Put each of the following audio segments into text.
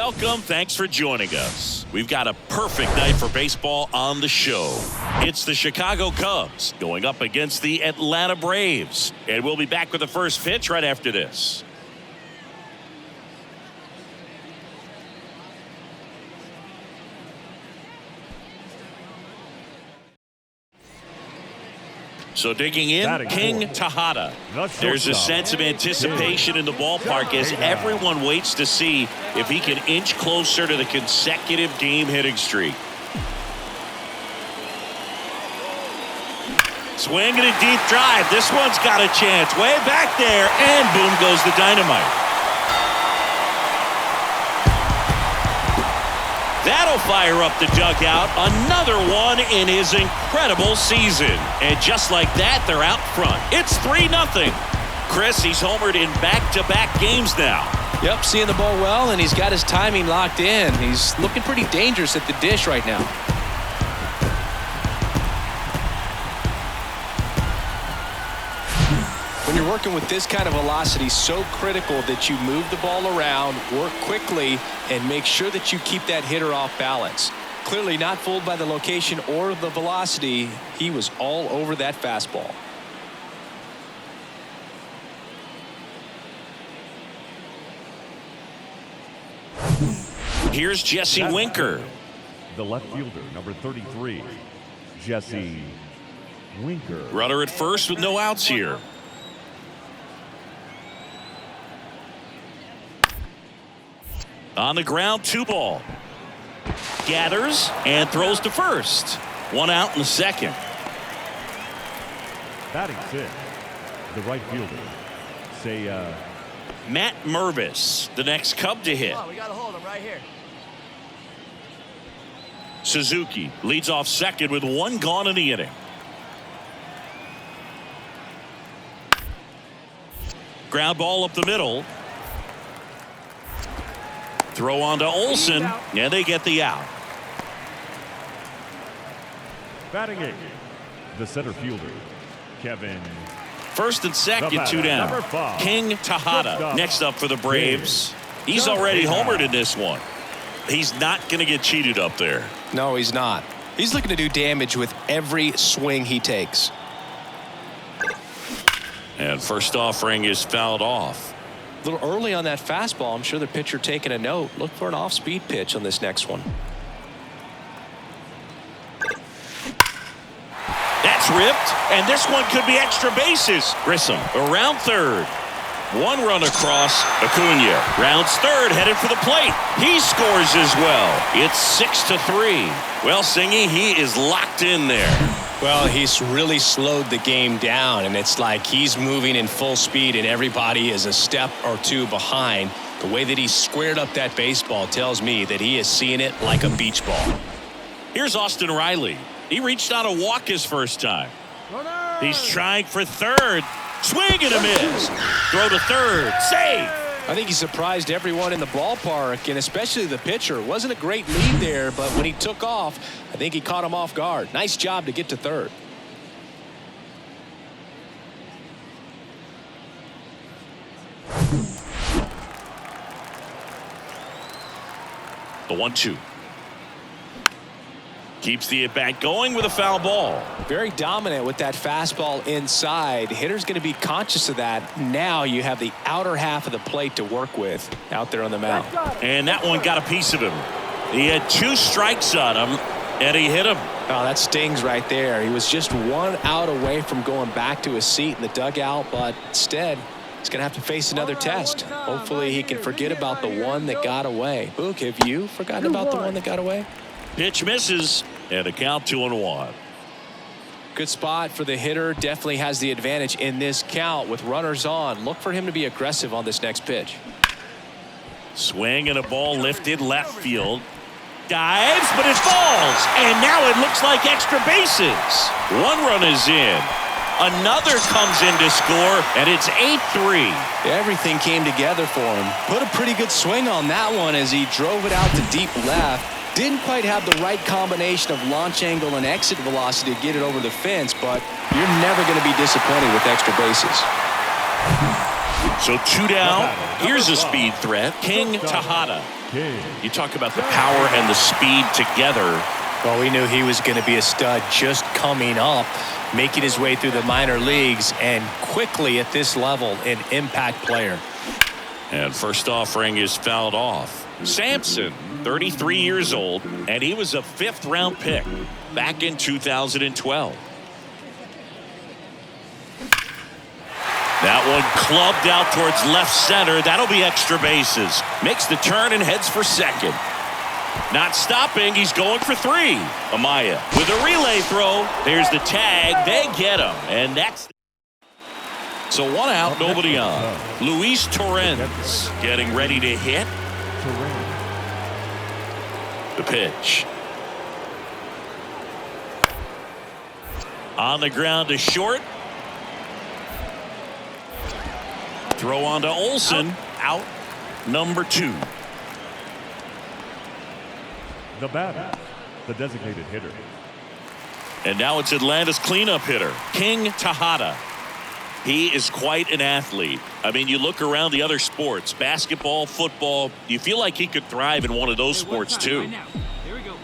Welcome. Thanks for joining us. We've got a perfect night for baseball on the show. It's the Chicago Cubs going up against the Atlanta Braves. And we'll be back with the first pitch right after this. So digging in, King Tejada. There's a sense of anticipation in the ballpark as everyone waits to see if he can inch closer to the consecutive game hitting streak. Swing and a deep drive. This one's got a chance. Way back there, and boom goes the dynamite. That'll fire up the dugout. Another one in his incredible season. And just like that, they're out front. It's 3-0. Chris, he's homered in back-to-back games now. Yep, seeing the ball well, and he's got his timing locked in. He's looking pretty dangerous at the dish right now. When you're working with this kind of velocity, so critical that you move the ball around, work quickly, and make sure that you keep that hitter off balance. Clearly not fooled by the location or the velocity. He was all over that fastball. Here's Jesse Winker. The left fielder, number 33, Jesse Winker. Runner at first with no outs here. On the ground, 2-ball. Gathers and throws to first. 1 out in the second. Batting fifth, the right fielder, Matt Mervis, the next Cub to hit. We got to hold him right here. Suzuki leads off second with 1 gone in the inning. Ground ball up the middle. Throw on to Olsen, and they get the out. batting eighth, the center fielder, Kevin. First and second, 2 down. King Tejada next up for the Braves. He's already homered in this one. He's not going to get cheated up there. No, he's not. He's looking to do damage with every swing he takes. And first offering is fouled off. A little early on that fastball. I'm sure the pitcher taking a note. Look for an off-speed pitch on this next one. That's ripped, and this one could be extra bases. Grissom around third. 1 run across. Acuna rounds third, headed for the plate. He scores as well. It's 6-3. Well, Singy, he is locked in there. Well, he's really slowed the game down, and it's like he's moving in full speed, and everybody is a step or two behind. The way that he squared up that baseball tells me that he is seeing it like a beach ball. Here's Austin Riley. He reached out a walk his first time. He's trying for third. Swing and a miss. Throw to third. Save. I think he surprised everyone in the ballpark, and especially the pitcher. Wasn't a great lead there, but when he took off, I think he caught him off guard. Nice job to get to third. The 1-2. Keeps the at-bat going with a foul ball. Very dominant with that fastball inside. Hitter's going to be conscious of that. Now you have the outer half of the plate to work with out there on the mound. And that one got a piece of him. He had 2 strikes on him, and he hit him. Oh, that stings right there. He was just 1 out away from going back to his seat in the dugout, but instead he's going to have to face another test. Hopefully he can forget about the one that got away. Boog, have you forgotten about the one that got away? Pitch misses, and a count 2-1. Good spot for the hitter. Definitely has the advantage in this count with runners on. Look for him to be aggressive on this next pitch. Swing and a ball lifted left field. Dives, but it falls. And now it looks like extra bases. 1 run is in. Another comes in to score, and it's 8-3. Everything came together for him. Put a pretty good swing on that one as he drove it out to deep left. Didn't quite have the right combination of launch angle and exit velocity to get it over the fence, but you're never going to be disappointed with extra bases. So 2 down. Here's a speed threat. King Tejada. You talk about the power and the speed together. Well, we knew he was going to be a stud just coming up, making his way through the minor leagues, and quickly at this level, an impact player. And first offering is fouled off. Sampson, 33 years old, and he was a 5th-round pick back in 2012. That one clubbed out towards left center. That'll be extra bases. Makes the turn and heads for second. Not stopping. He's going for 3. Amaya with a relay throw. There's the tag. They get him. And that's... So 1 out, nobody on. Luis Torrens getting ready to hit. The pitch. On the ground to short. Throw on to Olsen. Out number 2. The batter, the designated hitter. And now it's Atlanta's cleanup hitter, King Tejada. He is quite an athlete. I mean, you look around the other sports, basketball, football, you feel like he could thrive in one of those sports too. Right now. Here we go.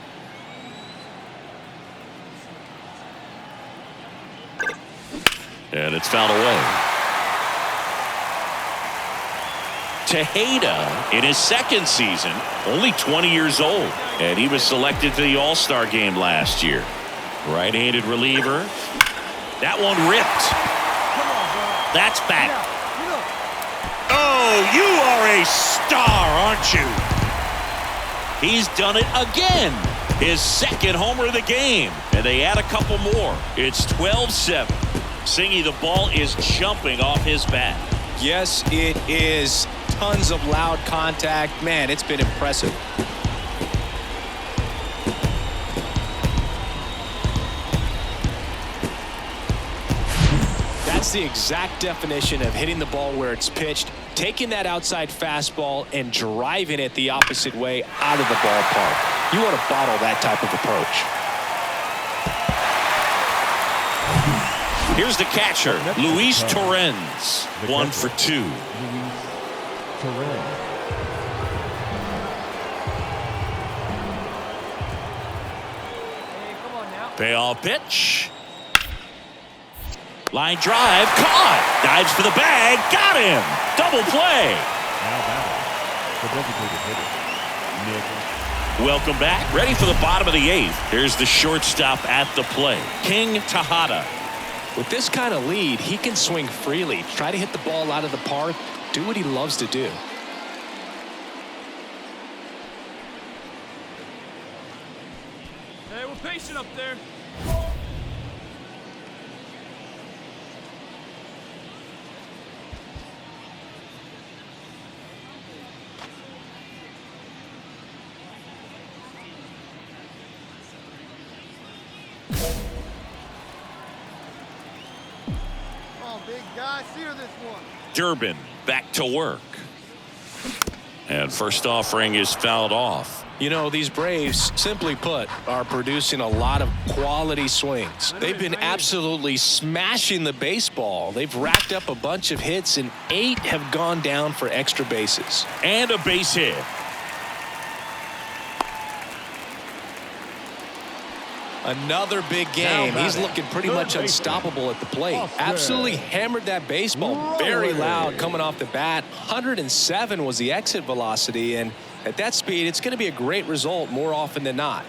And it's fouled away. Tejada in his 2nd season, only 20 years old, and he was selected to the All-Star game last year. Right-handed reliever. That one ripped. That's back. Oh, you are a star, aren't you? He's done it again. His 2nd homer of the game, and they add a couple more. It's 12-7. Singy, the ball is jumping off his bat. Yes, it is. Tons of loud contact. Man, it's been impressive. That's the exact definition of hitting the ball where it's pitched, taking that outside fastball and driving it the opposite way out of the ballpark. You want to bottle that type of approach. Here's the catcher, Luis Torrens. 1 for 2. Payoff pitch. Line drive, caught. Dives for the bag, got him. Double play. Welcome back. Ready for the bottom of the 8th. Here's the shortstop at the plate, King Tejada. With this kind of lead, he can swing freely, try to hit the ball out of the park, do what he loves to do. Hey, we're patient up there. Big guy, sear this one. Durbin back to work. And first offering is fouled off. You know, these Braves, simply put, are producing a lot of quality swings. They've been absolutely smashing the baseball. They've racked up a bunch of hits, and 8 have gone down for extra bases. And a base hit. Another big game. He's looking pretty much unstoppable at the plate. Absolutely hammered that baseball. Very loud coming off the bat. 107 was the exit velocity, and at that speed, it's going to be a great result more often than not.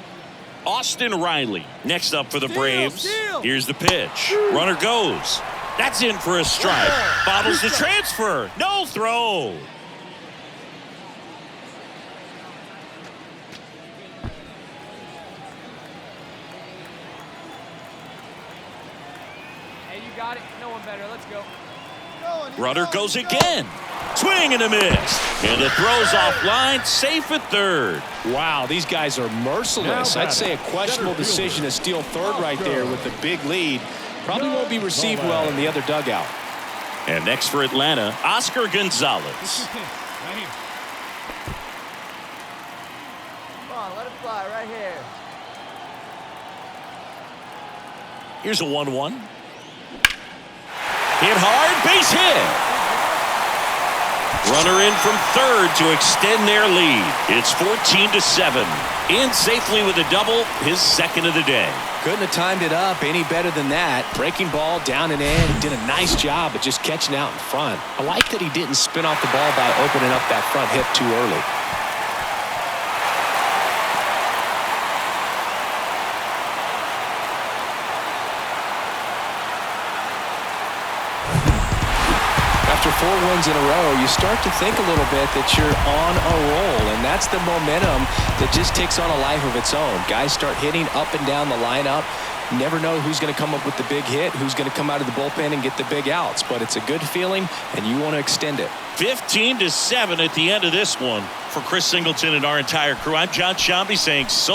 Austin Riley next up for the Braves. Here's the pitch. Runner goes. That's in for a strike. Bottles the transfer. No throw. Got it. No one better. Let's go. Runner goes again. Swing and a miss. And the throw's offline. Safe at 3rd. Wow, these guys are merciless. I'd say a questionable decision to steal 3rd right there with the big lead. Probably won't be received well in the other dugout. And next for Atlanta, Oscar Gonzalez. Right here. Come on, let it fly right here. Here's a 1-1. Hit hard, base hit. Runner in from third to extend their lead. It's 14-7. In safely with a double, his second of the day. Couldn't have timed it up any better than that. Breaking ball down and in. He did a nice job of just catching out in front. I like that he didn't spin off the ball by opening up that front hip too early. After 4 wins in a row, you start to think a little bit that you're on a roll, and that's the momentum that just takes on a life of its own. Guys start hitting up and down the lineup. You never know who's going to come up with the big hit, who's going to come out of the bullpen and get the big outs, but it's a good feeling, and you want to extend it. 15-7 at the end of this one. For Chris Singleton and our entire crew, I'm John Shambi saying so